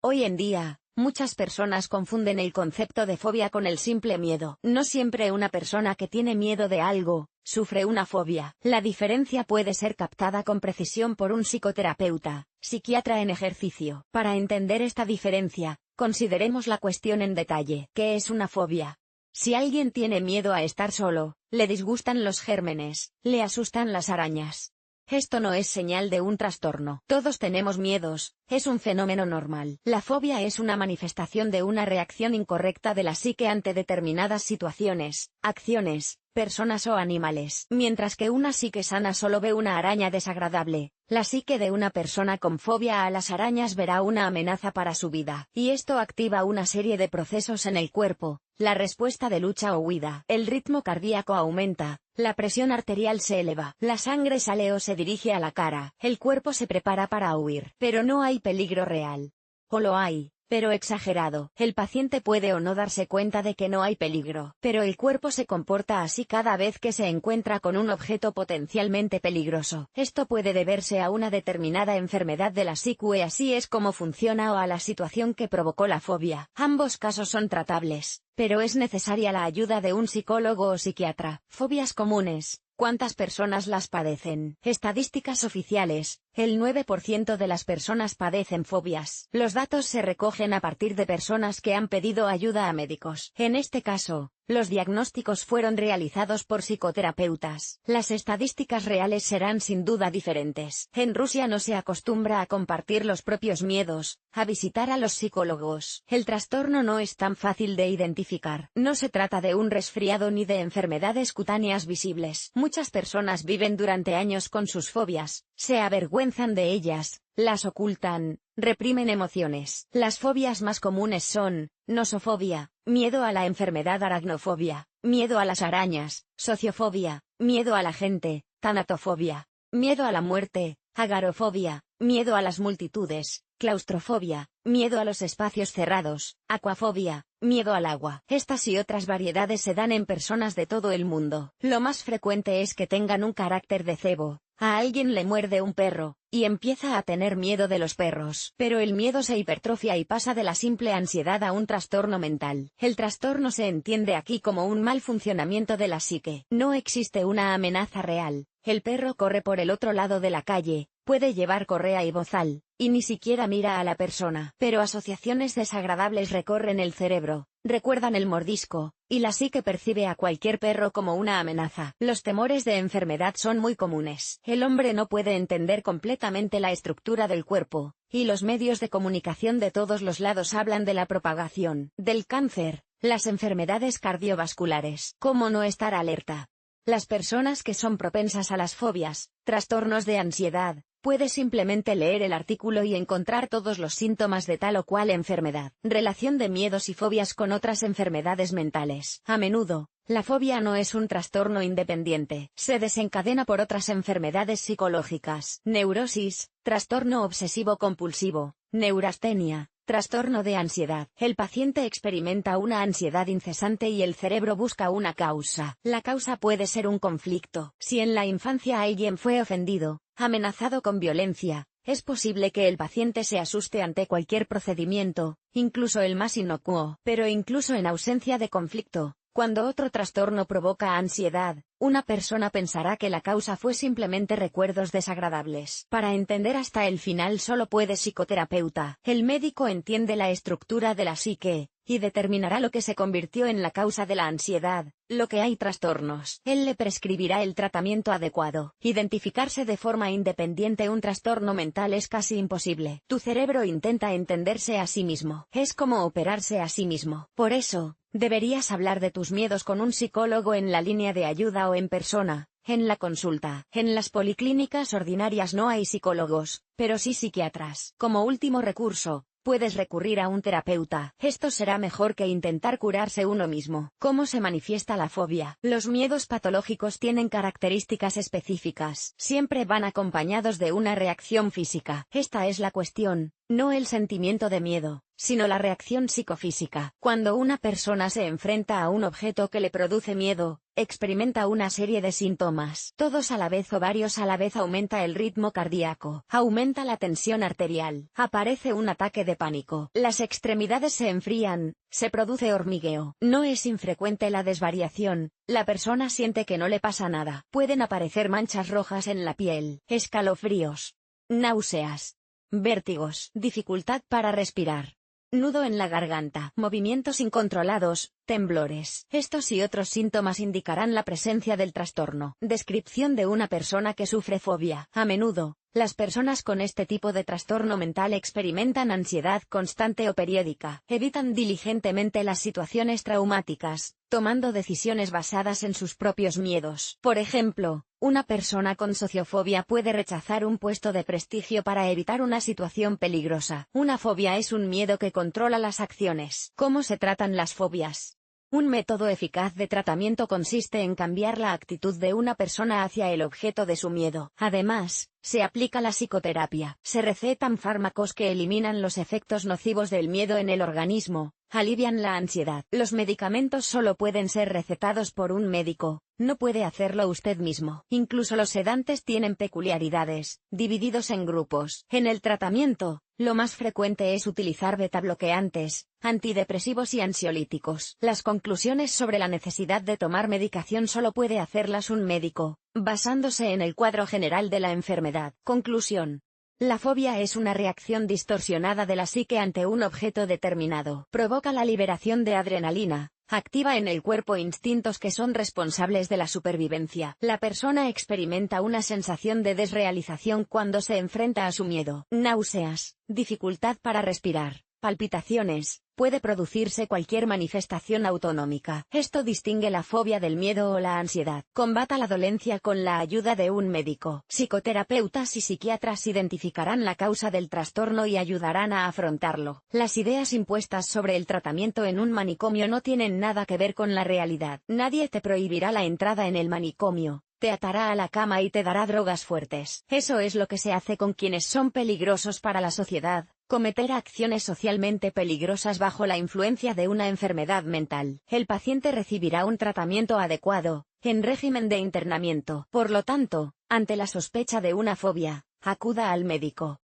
Hoy en día, muchas personas confunden el concepto de fobia con el simple miedo. No siempre una persona que tiene miedo de algo, sufre una fobia. La diferencia puede ser captada con precisión por un psicoterapeuta, psiquiatra en ejercicio. Para entender esta diferencia, consideremos la cuestión en detalle. ¿Qué es una fobia? Si alguien tiene miedo a estar solo, le disgustan los gérmenes, le asustan las arañas. Esto no es señal de un trastorno. Todos tenemos miedos, es un fenómeno normal. La fobia es una manifestación de una reacción incorrecta de la psique ante determinadas situaciones, acciones, personas o animales. Mientras que una psique sana solo ve una araña desagradable, la psique de una persona con fobia a las arañas verá una amenaza para su vida. Y esto activa una serie de procesos en el cuerpo, la respuesta de lucha o huida. El ritmo cardíaco aumenta, la presión arterial se eleva, la sangre sale o se dirige a la cara, el cuerpo se prepara para huir. Pero no hay peligro real. O lo hay, pero exagerado. El paciente puede o no darse cuenta de que no hay peligro, pero el cuerpo se comporta así cada vez que se encuentra con un objeto potencialmente peligroso. Esto puede deberse a una determinada enfermedad de la psique, así es como funciona, o a la situación que provocó la fobia. Ambos casos son tratables, pero es necesaria la ayuda de un psicólogo o psiquiatra. Fobias comunes. ¿Cuántas personas las padecen? Estadísticas oficiales, el 9% de las personas padecen fobias. Los datos se recogen a partir de personas que han pedido ayuda a médicos. En este caso, los diagnósticos fueron realizados por psicoterapeutas. Las estadísticas reales serán sin duda diferentes. En Rusia no se acostumbra a compartir los propios miedos, a visitar a los psicólogos. El trastorno no es tan fácil de identificar. No se trata de un resfriado ni de enfermedades cutáneas visibles. Muchas personas viven durante años con sus fobias, se avergüenzan de ellas, las ocultan, reprimen emociones. Las fobias más comunes son: nosofobia, miedo a la enfermedad; aracnofobia, miedo a las arañas; sociofobia, miedo a la gente; tanatofobia, miedo a la muerte; agarofobia, miedo a las multitudes; claustrofobia, miedo a los espacios cerrados; aquafobia, miedo al agua. Estas y otras variedades se dan en personas de todo el mundo. Lo más frecuente es que tengan un carácter de cebo. A alguien le muerde un perro, y empieza a tener miedo de los perros. Pero el miedo se hipertrofia y pasa de la simple ansiedad a un trastorno mental. El trastorno se entiende aquí como un mal funcionamiento de la psique. No existe una amenaza real. El perro corre por el otro lado de la calle, puede llevar correa y bozal, y ni siquiera mira a la persona. Pero asociaciones desagradables recorren el cerebro, recuerdan el mordisco, y la psique percibe a cualquier perro como una amenaza. Los temores de enfermedad son muy comunes. El hombre no puede entender completamente la estructura del cuerpo, y los medios de comunicación de todos los lados hablan de la propagación del cáncer, las enfermedades cardiovasculares. ¿Cómo no estar alerta? Las personas que son propensas a las fobias, trastornos de ansiedad, puede simplemente leer el artículo y encontrar todos los síntomas de tal o cual enfermedad. Relación de miedos y fobias con otras enfermedades mentales. A menudo, la fobia no es un trastorno independiente. Se desencadena por otras enfermedades psicológicas. Neurosis, trastorno obsesivo-compulsivo, neurastenia, trastorno de ansiedad. El paciente experimenta una ansiedad incesante y el cerebro busca una causa. La causa puede ser un conflicto. Si en la infancia alguien fue ofendido, amenazado con violencia, es posible que el paciente se asuste ante cualquier procedimiento, incluso el más inocuo. Pero incluso en ausencia de conflicto, cuando otro trastorno provoca ansiedad, una persona pensará que la causa fue simplemente recuerdos desagradables. Para entender hasta el final solo puede psicoterapeuta. El médico entiende la estructura de la psique, y determinará lo que se convirtió en la causa de la ansiedad, lo que hay trastornos. Él le prescribirá el tratamiento adecuado. Identificarse de forma independiente un trastorno mental es casi imposible. Tu cerebro intenta entenderse a sí mismo. Es como operarse a sí mismo. Por eso, deberías hablar de tus miedos con un psicólogo en la línea de ayuda o en persona, en la consulta. En las policlínicas ordinarias no hay psicólogos, pero sí psiquiatras. Como último recurso, puedes recurrir a un terapeuta. Esto será mejor que intentar curarse uno mismo. ¿Cómo se manifiesta la fobia? Los miedos patológicos tienen características específicas. Siempre van acompañados de una reacción física. Esta es la cuestión. No el sentimiento de miedo, sino la reacción psicofísica. Cuando una persona se enfrenta a un objeto que le produce miedo, experimenta una serie de síntomas. Todos a la vez o varios a la vez. Aumenta el ritmo cardíaco, aumenta la tensión arterial, aparece un ataque de pánico, las extremidades se enfrían, se produce hormigueo. No es infrecuente la desvariación, la persona siente que no le pasa nada. Pueden aparecer manchas rojas en la piel, escalofríos, náuseas, vértigos, dificultad para respirar, nudo en la garganta, movimientos incontrolados, temblores. Estos y otros síntomas indicarán la presencia del trastorno. Descripción de una persona que sufre fobia. A menudo, las personas con este tipo de trastorno mental experimentan ansiedad constante o periódica, evitan diligentemente las situaciones traumáticas, tomando decisiones basadas en sus propios miedos. Por ejemplo, una persona con sociofobia puede rechazar un puesto de prestigio para evitar una situación peligrosa. Una fobia es un miedo que controla las acciones. ¿Cómo se tratan las fobias? Un método eficaz de tratamiento consiste en cambiar la actitud de una persona hacia el objeto de su miedo. Además, se aplica la psicoterapia. Se recetan fármacos que eliminan los efectos nocivos del miedo en el organismo, alivian la ansiedad. Los medicamentos solo pueden ser recetados por un médico, no puede hacerlo usted mismo. Incluso los sedantes tienen peculiaridades, divididos en grupos. En el tratamiento, lo más frecuente es utilizar betabloqueantes, antidepresivos y ansiolíticos. Las conclusiones sobre la necesidad de tomar medicación solo puede hacerlas un médico, basándose en el cuadro general de la enfermedad. Conclusión. La fobia es una reacción distorsionada de la psique ante un objeto determinado. Provoca la liberación de adrenalina, activa en el cuerpo instintos que son responsables de la supervivencia. La persona experimenta una sensación de desrealización cuando se enfrenta a su miedo. Náuseas, dificultad para respirar, palpitaciones, puede producirse cualquier manifestación autonómica. Esto distingue la fobia del miedo o la ansiedad. Combata la dolencia con la ayuda de un médico. Psicoterapeutas y psiquiatras identificarán la causa del trastorno y ayudarán a afrontarlo. Las ideas impuestas sobre el tratamiento en un manicomio no tienen nada que ver con la realidad. Nadie te prohibirá la entrada en el manicomio, te atará a la cama y te dará drogas fuertes. Eso es lo que se hace con quienes son peligrosos para la sociedad. Cometer acciones socialmente peligrosas bajo la influencia de una enfermedad mental. El paciente recibirá un tratamiento adecuado, en régimen de internamiento. Por lo tanto, ante la sospecha de una fobia, acuda al médico.